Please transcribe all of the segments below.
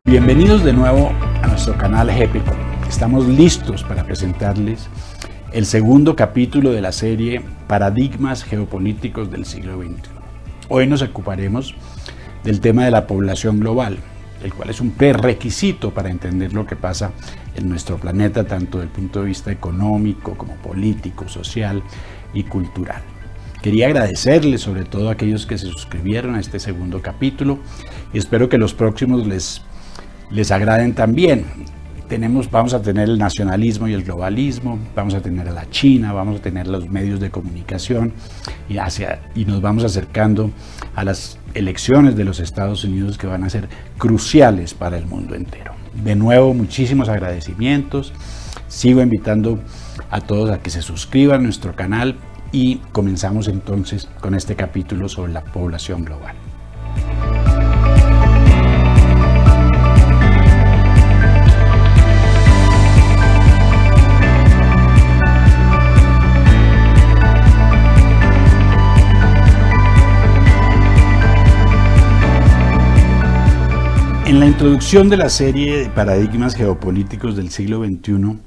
Bienvenidos de nuevo a nuestro canal GPQ. Estamos listos para presentarles el segundo capítulo de la serie Paradigmas Geopolíticos del siglo XXI. Hoy nos ocuparemos del tema de la población global, el cual es un prerequisito para entender lo que pasa en nuestro planeta, tanto desde el punto de vista económico como político, social y cultural. Quería agradecerles sobre todo a aquellos que se suscribieron a este segundo capítulo y espero que los próximos les agraden también. Vamos a tener el nacionalismo y el globalismo, vamos a tener a la China, vamos a tener los medios de comunicación y nos vamos acercando a las elecciones de los Estados Unidos que van a ser cruciales para el mundo entero. De nuevo, muchísimos agradecimientos. Sigo invitando a todos a que se suscriban a nuestro canal y comenzamos entonces con este capítulo sobre la población global. En la introducción de la serie de Paradigmas Geopolíticos del siglo XXI,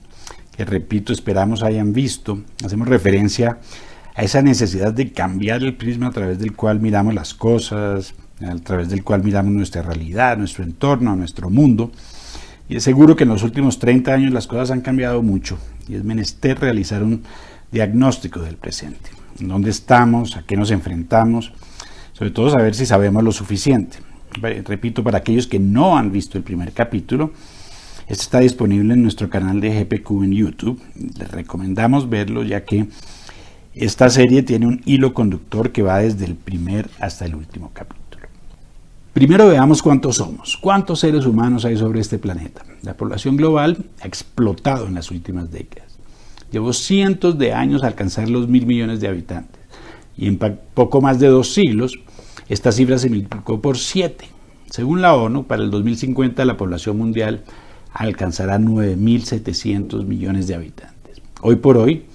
que repito, esperamos hayan visto, hacemos referencia a esa necesidad de cambiar el prisma a través del cual miramos las cosas, a través del cual miramos nuestra realidad, nuestro entorno, nuestro mundo. Y es seguro que en los últimos 30 años las cosas han cambiado mucho y es menester realizar un diagnóstico del presente. ¿En dónde estamos? ¿A qué nos enfrentamos? Sobre todo saber si sabemos lo suficiente. Repito, para aquellos que no han visto el primer capítulo, este está disponible en nuestro canal de GPQ en YouTube. Les recomendamos verlo ya que esta serie tiene un hilo conductor que va desde el primer hasta el último capítulo. Primero veamos cuántos somos, cuántos seres humanos hay sobre este planeta. La población global ha explotado en las últimas décadas. Llevó cientos de años a alcanzar los 1.000 millones de habitantes y en poco más de 2 siglos esta cifra se multiplicó por 7. Según la ONU, para el 2050 la población mundial alcanzará 9.700 millones de habitantes. Hoy por hoy,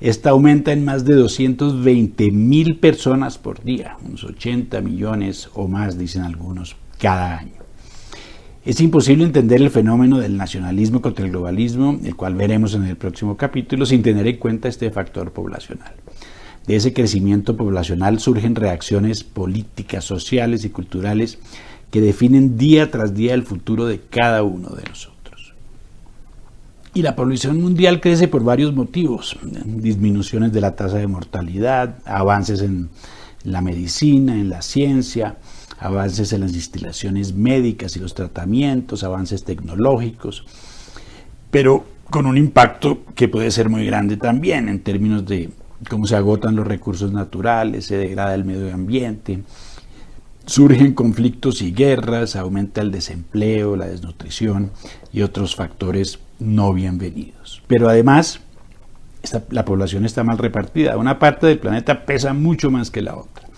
esta aumenta en más de 220.000 personas por día, unos 80 millones o más, dicen algunos, cada año. Es imposible entender el fenómeno del nacionalismo contra el globalismo, el cual veremos en el próximo capítulo, sin tener en cuenta este factor poblacional. De ese crecimiento poblacional surgen reacciones políticas, sociales y culturales que definen día tras día el futuro de cada uno de nosotros. Y la población mundial crece por varios motivos: disminuciones de la tasa de mortalidad, avances en la medicina, en la ciencia, avances en las instalaciones médicas y los tratamientos, avances tecnológicos, pero con un impacto que puede ser muy grande también en términos de cómo se agotan los recursos naturales, se degrada el medio ambiente, surgen conflictos y guerras, aumenta el desempleo, la desnutrición y otros factores no bienvenidos. Pero además, la población está mal repartida. Una parte del planeta pesa mucho más que la otra.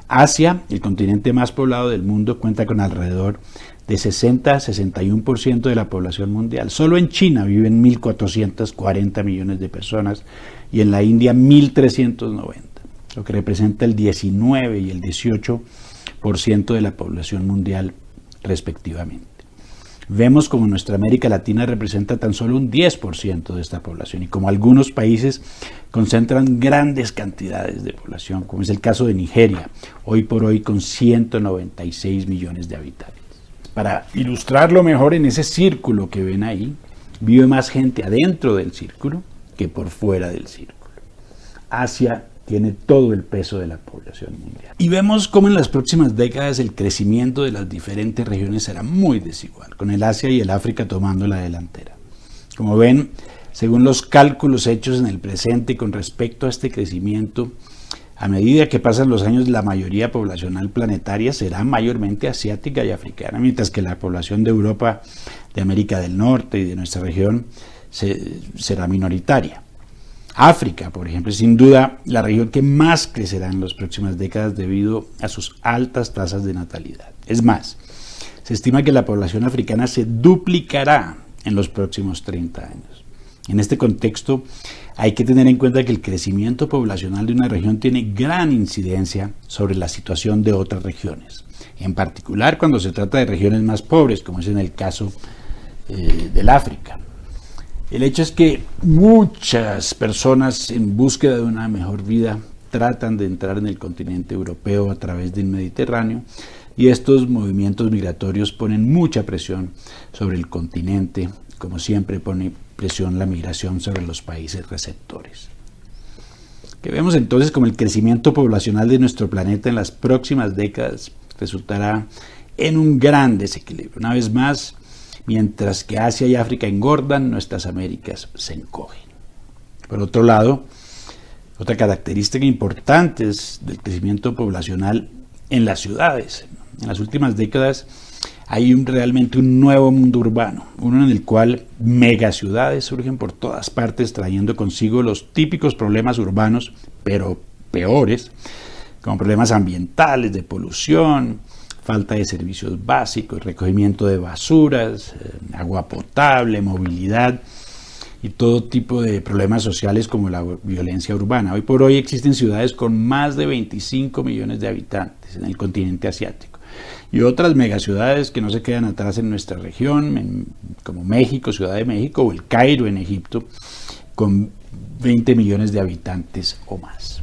Asia, el continente más poblado del mundo, cuenta con alrededor de 60-61% de la población mundial. Solo en China viven 1.440 millones de personas y en la India 1.390, lo que representa el 19 y el 18% de la población mundial respectivamente. Vemos como nuestra América Latina representa tan solo un 10% de esta población y como algunos países concentran grandes cantidades de población, como es el caso de Nigeria, hoy por hoy con 196 millones de habitantes. Para ilustrarlo mejor, en ese círculo que ven ahí, vive más gente adentro del círculo que por fuera del círculo. Asia tiene todo el peso de la población mundial. Y vemos cómo en las próximas décadas el crecimiento de las diferentes regiones será muy desigual, con el Asia y el África tomando la delantera. Como ven, según los cálculos hechos en el presente con respecto a este crecimiento, a medida que pasan los años, la mayoría poblacional planetaria será mayormente asiática y africana, mientras que la población de Europa, de América del Norte y de nuestra región será minoritaria. África, por ejemplo, es sin duda la región que más crecerá en las próximas décadas debido a sus altas tasas de natalidad. Es más, se estima que la población africana se duplicará en los próximos 30 años. En este contexto, hay que tener en cuenta que el crecimiento poblacional de una región tiene gran incidencia sobre la situación de otras regiones, en particular cuando se trata de regiones más pobres, como es en el caso del África. El hecho es que muchas personas en búsqueda de una mejor vida tratan de entrar en el continente europeo a través del Mediterráneo, y estos movimientos migratorios ponen mucha presión sobre el continente, como siempre pone presión la migración sobre los países receptores. Que vemos entonces como el crecimiento poblacional de nuestro planeta en las próximas décadas resultará en un gran desequilibrio. Una vez más, mientras que Asia y África engordan, nuestras Américas se encogen. Por otro lado, otra característica importante es del crecimiento poblacional en las ciudades. En las últimas décadas hay realmente un nuevo mundo urbano, uno en el cual megaciudades surgen por todas partes trayendo consigo los típicos problemas urbanos, pero peores, como problemas ambientales, de polución, falta de servicios básicos, recogimiento de basuras, agua potable, movilidad y todo tipo de problemas sociales como la violencia urbana. Hoy por hoy existen ciudades con más de 25 millones de habitantes en el continente asiático y otras megaciudades que no se quedan atrás en nuestra región, como México, Ciudad de México o el Cairo en Egipto, con 20 millones de habitantes o más.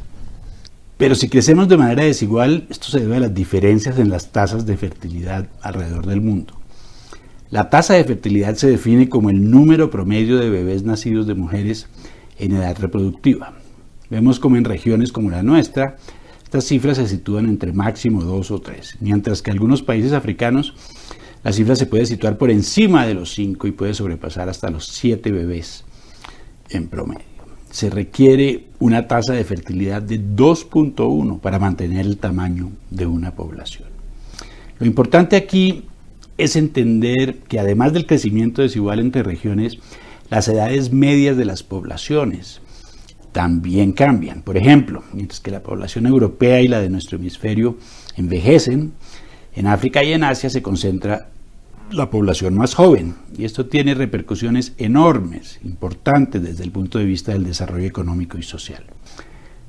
Pero si crecemos de manera desigual, esto se debe a las diferencias en las tasas de fertilidad alrededor del mundo. La tasa de fertilidad se define como el número promedio de bebés nacidos de mujeres en edad reproductiva. Vemos como en regiones como la nuestra, estas cifras se sitúan entre máximo 2 o 3, mientras que en algunos países africanos la cifra se puede situar por encima de los 5 y puede sobrepasar hasta los 7 bebés en promedio. Se requiere una tasa de fertilidad de 2.1 para mantener el tamaño de una población. Lo importante aquí es entender que además del crecimiento desigual entre regiones, las edades medias de las poblaciones también cambian. Por ejemplo, mientras que la población europea y la de nuestro hemisferio envejecen, en África y en Asia se concentra la población más joven, y esto tiene repercusiones enormes, importantes desde el punto de vista del desarrollo económico y social.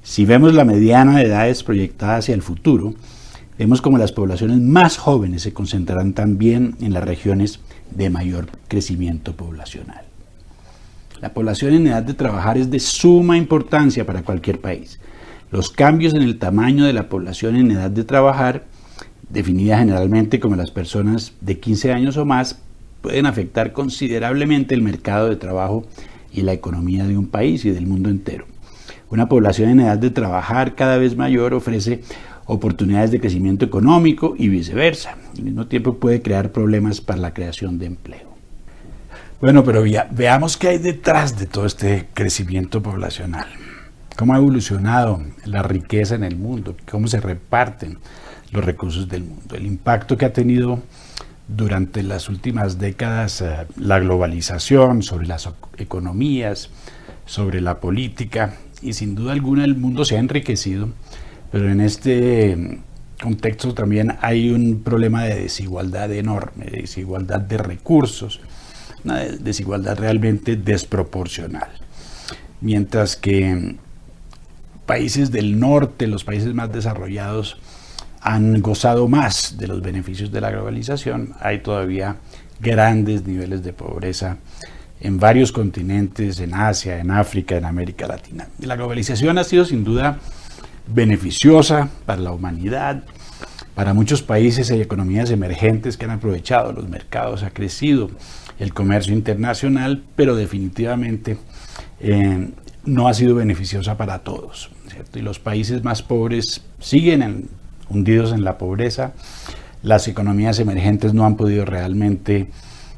Si vemos la mediana de edades proyectada hacia el futuro, vemos como las poblaciones más jóvenes se concentrarán también en las regiones de mayor crecimiento poblacional. La población en edad de trabajar es de suma importancia para cualquier país. Los cambios en el tamaño de la población en edad de trabajar, definida generalmente como las personas de 15 años o más, pueden afectar considerablemente el mercado de trabajo y la economía de un país y del mundo entero. Una población en edad de trabajar cada vez mayor ofrece oportunidades de crecimiento económico y viceversa. Al mismo tiempo puede crear problemas para la creación de empleo. Bueno, pero veamos qué hay detrás de todo este crecimiento poblacional. ¿Cómo ha evolucionado la riqueza en el mundo? ¿Cómo se reparten los recursos del mundo? El impacto que ha tenido durante las últimas décadas la globalización sobre las economías, sobre la política, y sin duda alguna el mundo se ha enriquecido, pero en este contexto también hay un problema de desigualdad enorme, de desigualdad de recursos, una desigualdad realmente desproporcional. Mientras que países del norte, los países más desarrollados, han gozado más de los beneficios de la globalización, hay todavía grandes niveles de pobreza en varios continentes, en Asia, en África, en América Latina. Y la globalización ha sido sin duda beneficiosa para la humanidad, para muchos países y economías emergentes que han aprovechado los mercados, ha crecido el comercio internacional, pero definitivamente no ha sido beneficiosa para todos, ¿cierto? Y los países más pobres siguen hundidos en la pobreza. Las economías emergentes no han podido realmente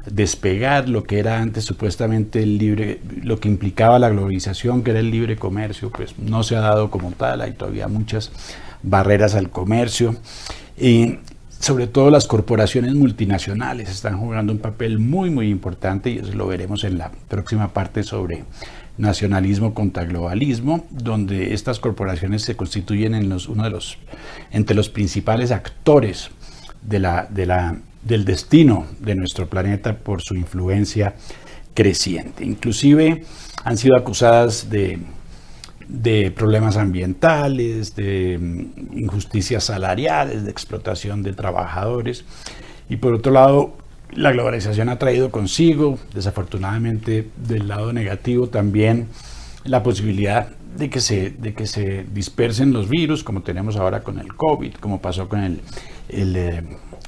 despegar lo que era antes supuestamente lo que implicaba la globalización, que era el libre comercio, pues no se ha dado como tal. Hay todavía muchas barreras al comercio. Y sobre todo las corporaciones multinacionales están jugando un papel muy muy importante, y eso lo veremos en la próxima parte sobre nacionalismo contra globalismo, donde estas corporaciones se constituyen entre los principales actores del destino de nuestro planeta por su influencia creciente. Inclusive han sido acusadas de problemas ambientales, de injusticias salariales, de explotación de trabajadores. Y por otro lado, la globalización ha traído consigo, desafortunadamente del lado negativo, también la posibilidad de que se dispersen los virus, como tenemos ahora con el COVID, como pasó con el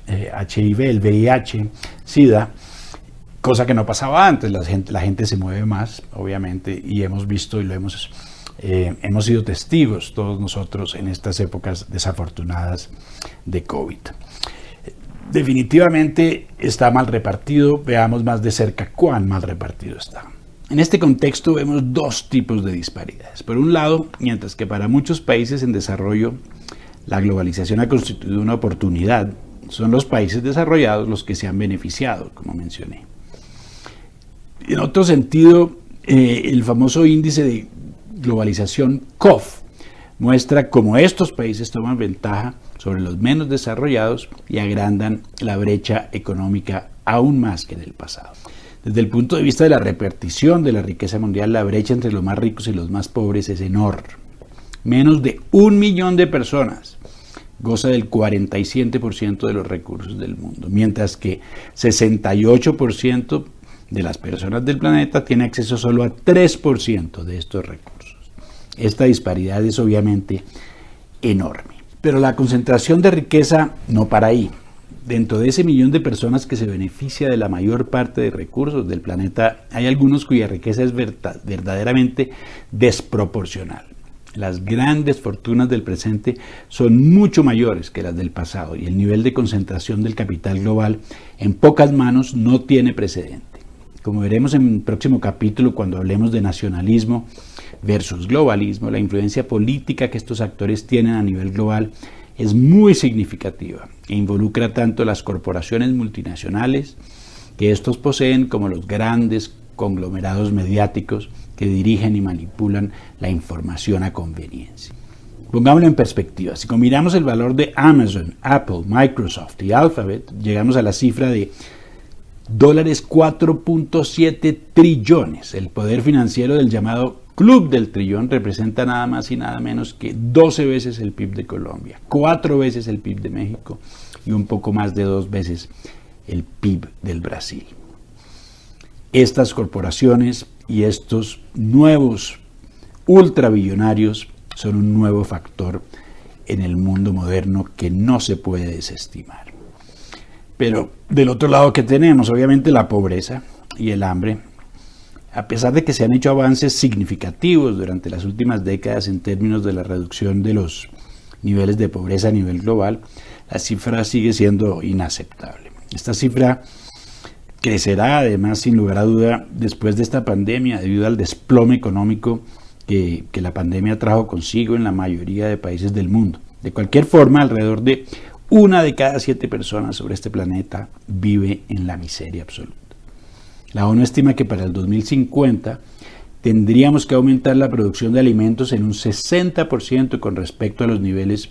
HIV, el VIH, SIDA, cosa que no pasaba antes. La gente se mueve más, obviamente, y hemos visto y hemos sido testigos todos nosotros en estas épocas desafortunadas de COVID. Definitivamente está mal repartido. Veamos más de cerca cuán mal repartido está. En este contexto vemos dos tipos de disparidades. Por un lado, mientras que para muchos países en desarrollo la globalización ha constituido una oportunidad, son los países desarrollados los que se han beneficiado, como mencioné. En otro sentido, el famoso índice de globalización COF muestra cómo estos países toman ventaja sobre los menos desarrollados y agrandan la brecha económica aún más que en el pasado. Desde el punto de vista de la repartición de la riqueza mundial, la brecha entre los más ricos y los más pobres es enorme. Menos de 1 millón de personas goza del 47% de los recursos del mundo, mientras que 68% de las personas del planeta tiene acceso solo a 3% de estos recursos. Esta disparidad es obviamente enorme. Pero la concentración de riqueza no para ahí. Dentro de ese millón de personas que se beneficia de la mayor parte de recursos del planeta, hay algunos cuya riqueza es verdaderamente desproporcional. Las grandes fortunas del presente son mucho mayores que las del pasado y el nivel de concentración del capital global en pocas manos no tiene precedente. Como veremos en el próximo capítulo cuando hablemos de nacionalismo versus globalismo, la influencia política que estos actores tienen a nivel global es muy significativa e involucra tanto las corporaciones multinacionales que estos poseen como los grandes conglomerados mediáticos que dirigen y manipulan la información a conveniencia. Pongámoslo en perspectiva. Si combinamos el valor de Amazon, Apple, Microsoft y Alphabet, llegamos a la cifra de $4.7 trillones. El poder financiero del llamado Club del Trillón representa nada más y nada menos que 12 veces el PIB de Colombia, 4 veces el PIB de México y un poco más de 2 veces el PIB del Brasil. Estas corporaciones y estos nuevos ultrabillonarios son un nuevo factor en el mundo moderno que no se puede desestimar. Pero del otro lado que tenemos, obviamente, la pobreza y el hambre. A pesar de que se han hecho avances significativos durante las últimas décadas en términos de la reducción de los niveles de pobreza a nivel global, la cifra sigue siendo inaceptable. Esta cifra crecerá además sin lugar a duda después de esta pandemia debido al desplome económico que la pandemia trajo consigo en la mayoría de países del mundo. De cualquier forma, alrededor de 1 de cada 7 personas sobre este planeta vive en la miseria absoluta. La ONU estima que para el 2050 tendríamos que aumentar la producción de alimentos en un 60% con respecto a los niveles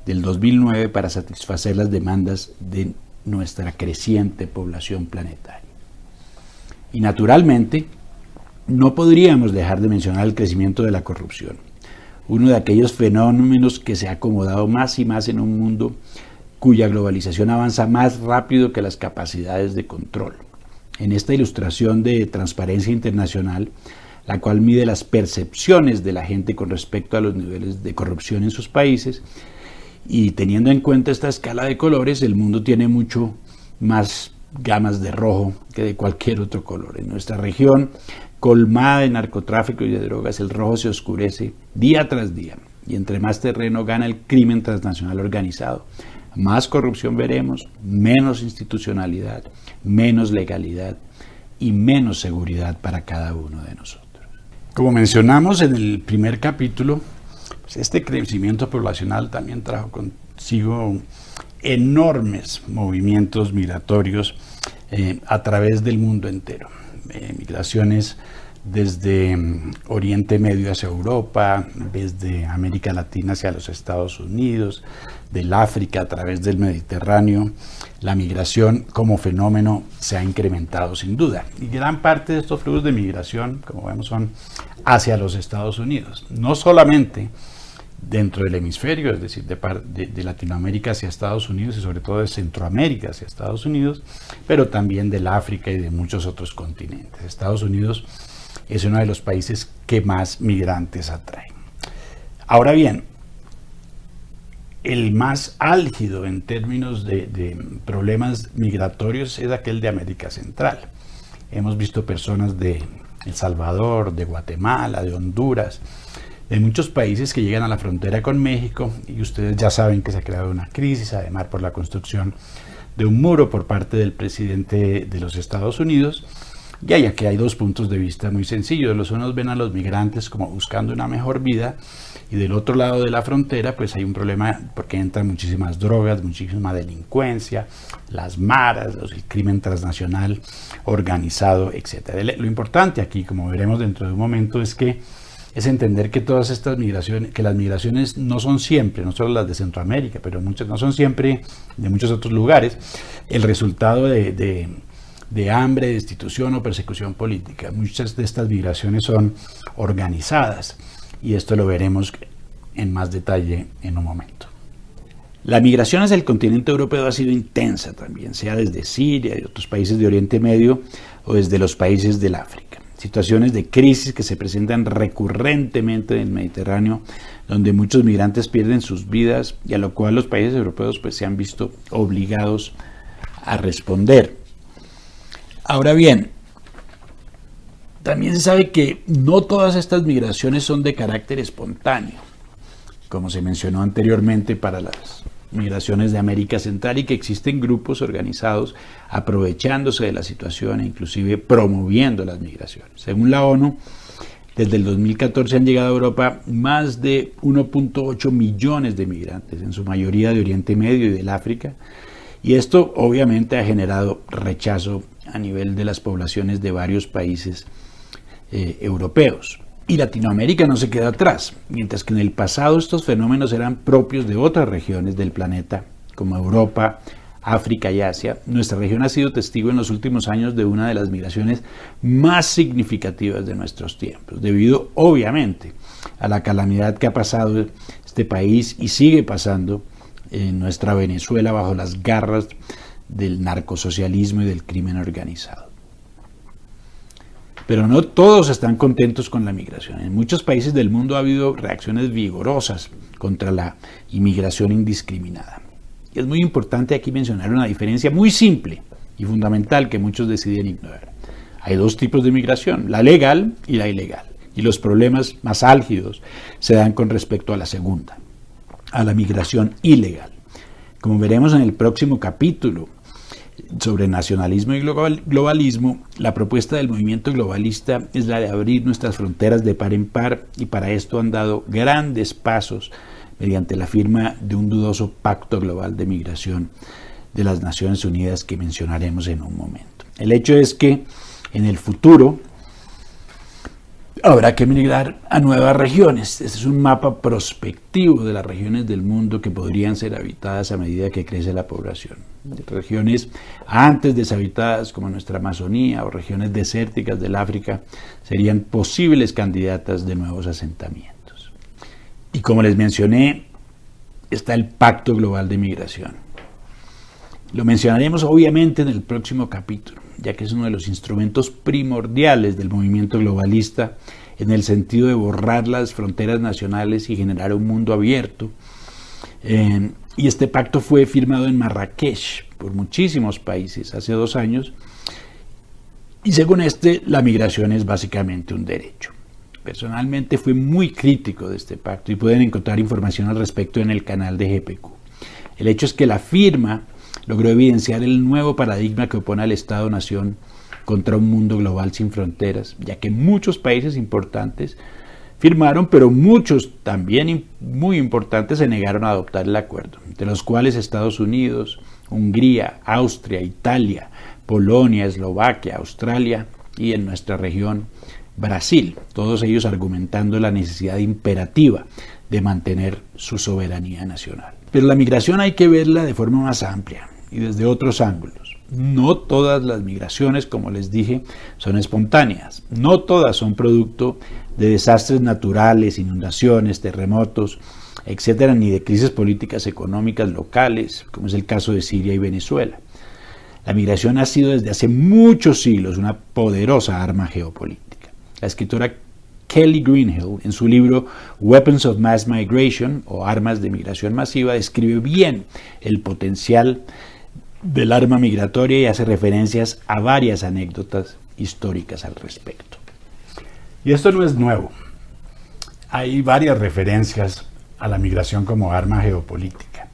del 2009 para satisfacer las demandas de nuestra creciente población planetaria. Y naturalmente, no podríamos dejar de mencionar el crecimiento de la corrupción, uno de aquellos fenómenos que se ha acomodado más y más en un mundo cuya globalización avanza más rápido que las capacidades de control. En esta ilustración de Transparencia Internacional, la cual mide las percepciones de la gente con respecto a los niveles de corrupción en sus países, y teniendo en cuenta esta escala de colores, el mundo tiene mucho más gamas de rojo que de cualquier otro color. En nuestra región, colmada de narcotráfico y de drogas, el rojo se oscurece día tras día, y entre más terreno gana el crimen transnacional organizado, más corrupción veremos, menos institucionalidad, menos legalidad y menos seguridad para cada uno de nosotros. Como mencionamos en el primer capítulo, pues este crecimiento poblacional también trajo consigo enormes movimientos migratorios a través del mundo entero. Migraciones desde Oriente Medio hacia Europa, desde América Latina hacia los Estados Unidos, del África a través del Mediterráneo, la migración como fenómeno se ha incrementado sin duda. Y gran parte de estos flujos de migración, como vemos, son hacia los Estados Unidos. No solamente dentro del hemisferio, es decir, de Latinoamérica hacia Estados Unidos y sobre todo de Centroamérica hacia Estados Unidos, pero también del África y de muchos otros continentes. Estados Unidos es uno de los países que más migrantes atrae. Ahora bien, el más álgido en términos de problemas migratorios es aquel de América Central. Hemos visto personas de El Salvador, de Guatemala, de Honduras, de muchos países que llegan a la frontera con México, y ustedes ya saben que se ha creado una crisis, además por la construcción de un muro por parte del presidente de los Estados Unidos. Y aquí hay dos puntos de vista muy sencillos. Los unos ven a los migrantes como buscando una mejor vida, y del otro lado de la frontera pues hay un problema porque entran muchísimas drogas, muchísima delincuencia, las maras, el crimen transnacional organizado, etc. Lo importante aquí, como veremos dentro de un momento, es entender que todas estas migraciones, que las migraciones no son siempre, no solo las de Centroamérica, pero muchas no son siempre de muchos otros lugares, el resultado de hambre, destitución o persecución política. Muchas de estas migraciones son organizadas, y esto lo veremos en más detalle en un momento. La migración hacia el continente europeo ha sido intensa también, sea desde Siria y otros países de Oriente Medio o desde los países del África. Situaciones de crisis que se presentan recurrentemente en el Mediterráneo, donde muchos migrantes pierden sus vidas y a lo cual los países europeos pues se han visto obligados a responder. Ahora bien, también se sabe que no todas estas migraciones son de carácter espontáneo, como se mencionó anteriormente para las migraciones de América Central, y que existen grupos organizados aprovechándose de la situación e inclusive promoviendo las migraciones. Según la ONU, desde el 2014 han llegado a Europa más de 1.8 millones de migrantes, en su mayoría de Oriente Medio y del África, y esto obviamente ha generado rechazo a nivel de las poblaciones de varios países europeos. Y Latinoamérica no se queda atrás. Mientras que en el pasado estos fenómenos eran propios de otras regiones del planeta, como Europa, África y Asia, nuestra región ha sido testigo en los últimos años de una de las migraciones más significativas de nuestros tiempos, debido obviamente a la calamidad que ha pasado este país y sigue pasando en nuestra Venezuela bajo las garras del narcosocialismo y del crimen organizado. Pero no todos están contentos con la migración. En muchos países del mundo ha habido reacciones vigorosas contra la inmigración indiscriminada. Y es muy importante aquí mencionar una diferencia muy simple y fundamental que muchos deciden ignorar. Hay dos tipos de migración, la legal y la ilegal. Y los problemas más álgidos se dan con respecto a la segunda, a la migración ilegal. Como veremos en el próximo capítulo sobre nacionalismo y globalismo, la propuesta del movimiento globalista es la de abrir nuestras fronteras de par en par, y para esto han dado grandes pasos mediante la firma de un dudoso pacto global de migración de las Naciones Unidas que mencionaremos en un momento. El hecho es que en el futuro habrá que migrar a nuevas regiones. Este es un mapa prospectivo de las regiones del mundo que podrían ser habitadas a medida que crece la población. Regiones antes deshabitadas como nuestra Amazonía o regiones desérticas del África serían posibles candidatas de nuevos asentamientos. Y como les mencioné, está el Pacto Global de Migración. Lo mencionaremos obviamente en el próximo capítulo, ya que es uno de los instrumentos primordiales del movimiento globalista en el sentido de borrar las fronteras nacionales y generar un mundo abierto. Y este pacto fue firmado en Marrakech por muchísimos países hace 2 años, y según la migración es básicamente un derecho. Personalmente fui muy crítico de este pacto y pueden encontrar información al respecto en el canal de GPQ. El hecho es que la firma logró evidenciar el nuevo paradigma que opone al Estado-Nación contra un mundo global sin fronteras, ya que muchos países importantes firmaron, pero muchos también muy importantes se negaron a adoptar el acuerdo, entre los cuales Estados Unidos, Hungría, Austria, Italia, Polonia, Eslovaquia, Australia y en nuestra región Brasil, todos ellos argumentando la necesidad imperativa de mantener su soberanía nacional. Pero la migración hay que verla de forma más amplia. y desde otros ángulos. No todas las migraciones, como les dije, son espontáneas. No todas son producto de desastres naturales, inundaciones, terremotos, etcétera, ni de crisis políticas económicas locales, como es el caso de Siria y Venezuela. La migración ha sido desde hace muchos siglos una poderosa arma geopolítica. La escritora Kelly Greenhill, en su libro Weapons of Mass Migration, o Armas de Migración Masiva, describe bien el potencial del arma migratoria y hace referencias a varias anécdotas históricas al respecto. Y esto no es nuevo. Hay varias referencias a la migración como arma geopolítica.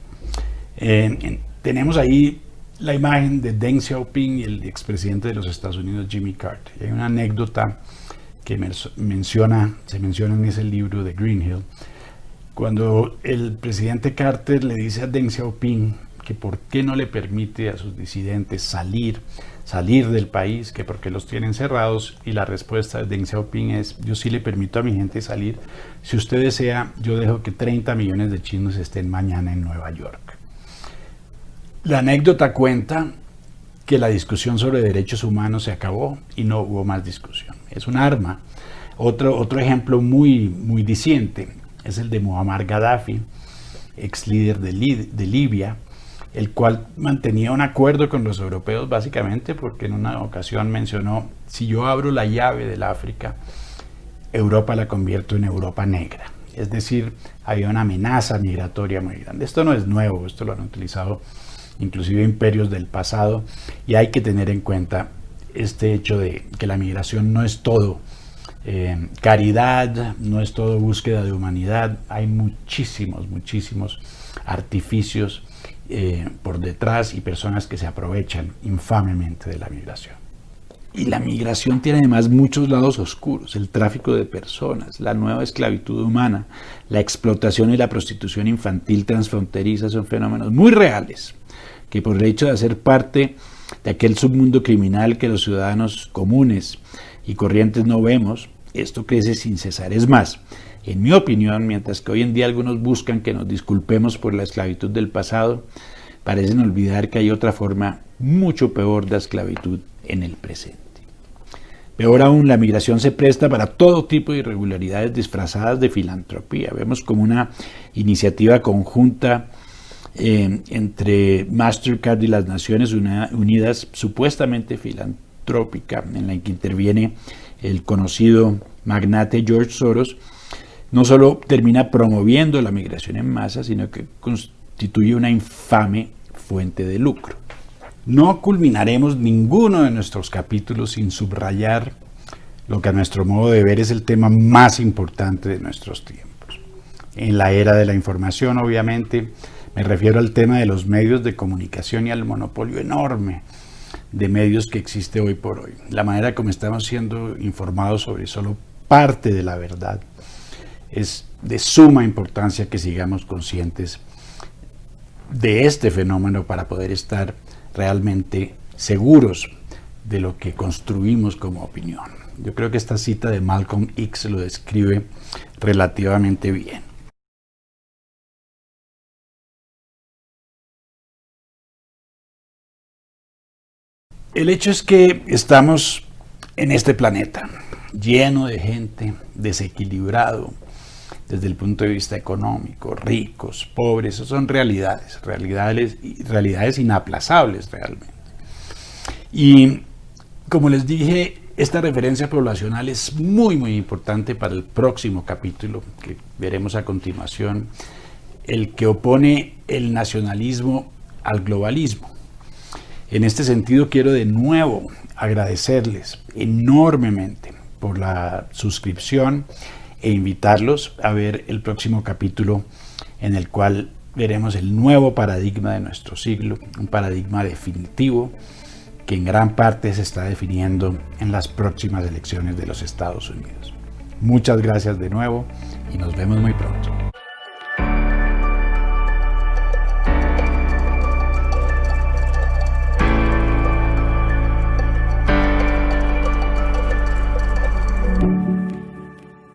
Tenemos ahí la imagen de Deng Xiaoping y el expresidente de los Estados Unidos, Jimmy Carter. Hay una anécdota que se menciona en ese libro de Greenhill, cuando el presidente Carter le dice a Deng Xiaoping que por qué no le permite a sus disidentes salir del país, que por qué los tienen cerrados, y la respuesta de Deng Xiaoping es: yo sí le permito a mi gente salir, si usted desea, yo dejo que 30 millones de chinos estén mañana en Nueva York. La anécdota cuenta que la discusión sobre derechos humanos se acabó y no hubo más discusión. Es un arma. Otro ejemplo muy diciente es el de Muammar Gaddafi, ex líder de Libia, el cual mantenía un acuerdo con los europeos básicamente porque en una ocasión mencionó: si yo abro la llave del África, Europa la convierto en Europa negra. Es decir, había una amenaza migratoria muy grande. Esto no es nuevo, esto lo han utilizado inclusive imperios del pasado, y hay que tener en cuenta este hecho de que la migración no es todo caridad, no es todo búsqueda de humanidad. Hay muchísimos artificios por detrás y personas que se aprovechan infamemente de la migración. Y la migración tiene además muchos lados oscuros: el tráfico de personas, la nueva esclavitud humana, la explotación y la prostitución infantil transfronteriza son fenómenos muy reales que, por el hecho de hacer parte de aquel submundo criminal que los ciudadanos comunes y corrientes no vemos, esto crece sin cesar. Es más, en mi opinión, mientras que hoy en día algunos buscan que nos disculpemos por la esclavitud del pasado, parecen olvidar que hay otra forma mucho peor de esclavitud en el presente. Peor aún, la migración se presta para todo tipo de irregularidades disfrazadas de filantropía. Vemos como una iniciativa conjunta entre Mastercard y las Naciones Unidas, supuestamente filantrópica, en la que interviene el conocido magnate George Soros, no solo termina promoviendo la migración en masa, sino que constituye una infame fuente de lucro. No culminaremos ninguno de nuestros capítulos sin subrayar lo que a nuestro modo de ver es el tema más importante de nuestros tiempos. En la era de la información, obviamente, me refiero al tema de los medios de comunicación y al monopolio enorme de medios que existe hoy por hoy. La manera como estamos siendo informados sobre solo parte de la verdad. Es de suma importancia que sigamos conscientes de este fenómeno para poder estar realmente seguros de lo que construimos como opinión. Yo creo que esta cita de Malcolm X lo describe relativamente bien. El hecho es que estamos en este planeta lleno de gente, desequilibrado desde el punto de vista económico, ricos, pobres. Eso son realidades inaplazables realmente. Y como les dije, esta referencia poblacional es muy importante para el próximo capítulo que veremos a continuación, el que opone el nacionalismo al globalismo. En este sentido, quiero de nuevo agradecerles enormemente por la suscripción e invitarlos a ver el próximo capítulo, en el cual veremos el nuevo paradigma de nuestro siglo, un paradigma definitivo que en gran parte se está definiendo en las próximas elecciones de los Estados Unidos. Muchas gracias de nuevo y nos vemos muy pronto.